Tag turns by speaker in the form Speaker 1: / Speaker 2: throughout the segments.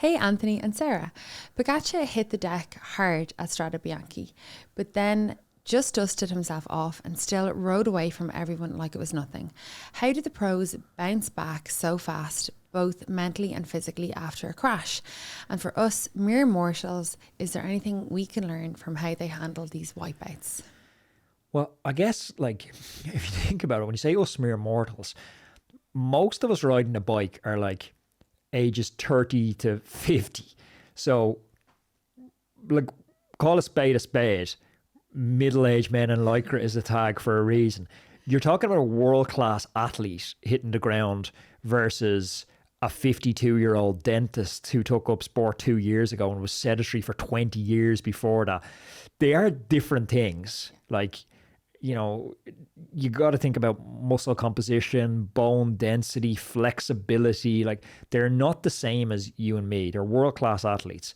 Speaker 1: Hey Anthony and Sarah. Pogacar hit the deck hard at Strade Bianche, but then just dusted himself off and still rode away from everyone like it was nothing. How did the pros bounce back so fast, both mentally and physically, after a crash? And for us mere mortals, is there anything we can learn from how they handle these wipeouts?
Speaker 2: Well, I guess, like, if you think about it, when you say us mere mortals, most of us riding a bike are like ages 30 to 50. So, like, call a spade. Middle-aged men in lycra is a tag for a reason. You're talking about a world-class athlete hitting the ground versus a 52-year-old dentist who took up sport 2 years ago and was sedentary for 20 years before that. They are different things. Like, you know, you got to think about muscle composition, bone density, flexibility. Like, they're not the same as you and me. They're world-class athletes.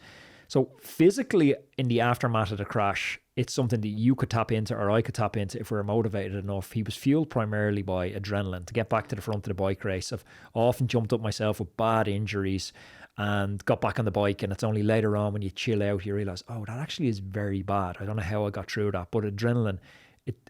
Speaker 2: So physically, in the aftermath of the crash, it's something that you could tap into, or I could tap into, if we were motivated enough. He was fueled primarily by adrenaline to get back to the front of the bike race. I've often jumped up myself with bad injuries and got back on the bike, and it's only later on when you chill out, you realize, oh, that actually is very bad. I don't know how I got through that, but adrenaline,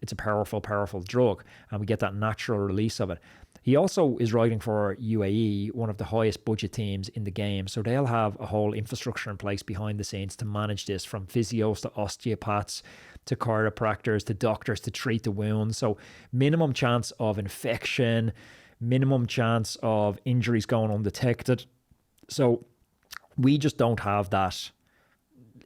Speaker 2: it's a powerful, powerful drug, and we get that natural release of it. He also is riding for UAE, one of the highest budget teams in the game. So they'll have a whole infrastructure in place behind the scenes to manage this, from physios to osteopaths to chiropractors to doctors to treat the wounds. So minimum chance of infection, minimum chance of injuries going undetected. So we just don't have that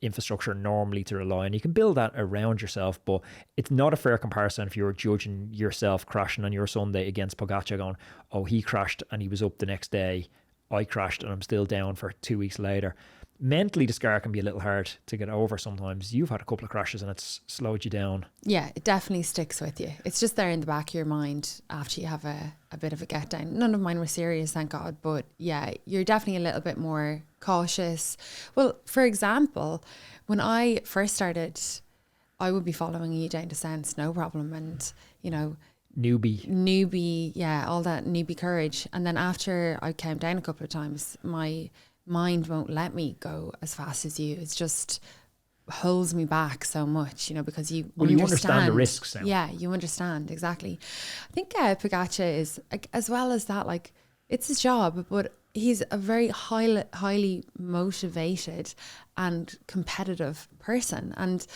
Speaker 2: infrastructure normally to rely on. You can build that around yourself, but it's not a fair comparison if you're judging yourself crashing on your Sunday against Pogacar going, oh, he crashed and he was up the next day. I crashed and I'm still down for 2 weeks later. Mentally, the scar can be a little hard to get over sometimes. You've had a couple of crashes and it's slowed you down.
Speaker 1: Yeah, it definitely sticks with you. It's just there in the back of your mind after you have a bit of a get down. None of mine were serious, thank God. But yeah, you're definitely a little bit more cautious. Well, for example, when I first started, I would be following you down to Sense, no problem. And, you know, newbie, yeah, all that newbie courage. And then after I came down a couple of times, my mind won't let me go as fast as you. It's just holds me back so much, you know, because you
Speaker 2: understand the risks now.
Speaker 1: Yeah, you understand, exactly. I think Pogacar is, as well as that, like, it's his job, but he's a very highly motivated and competitive person. And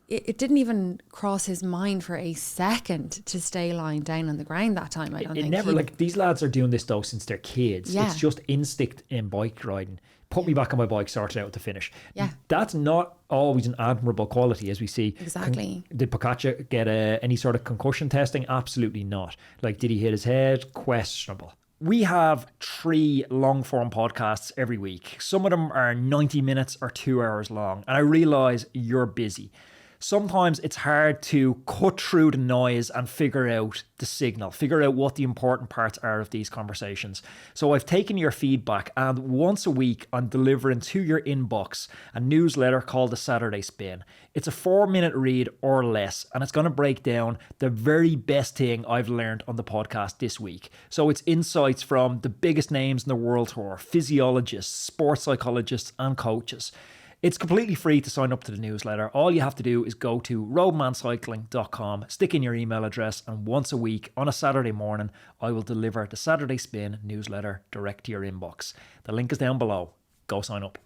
Speaker 1: it didn't even cross his mind for a second to stay lying down on the ground that time. I don't think.
Speaker 2: Never, like, these lads are doing this though since they're kids.
Speaker 1: Yeah.
Speaker 2: It's just instinct in bike riding. Put me back on my bike, sort it out to finish.
Speaker 1: Yeah.
Speaker 2: That's not always an admirable quality, as we see.
Speaker 1: Exactly.
Speaker 2: Did Pogacar get any sort of concussion testing? Absolutely not. Like, did he hit his head? Questionable. We have 3 long-form podcasts every week. Some of them are 90 minutes or 2 hours long. And I realise you're busy. Sometimes it's hard to cut through the noise and figure out the signal, figure out what the important parts are of these conversations. So I've taken your feedback, and once a week I'm delivering to your inbox a newsletter called The Saturday Spin. It's a 4-minute read or less, and it's going to break down the very best thing I've learned on the podcast this week. So it's insights from the biggest names in the world tour, physiologists, sports psychologists, and coaches. It's completely free to sign up to the newsletter. All you have to do is go to roadmancycling.com, stick in your email address, and once a week on a Saturday morning, I will deliver the Saturday Spin newsletter direct to your inbox. The link is down below. Go sign up.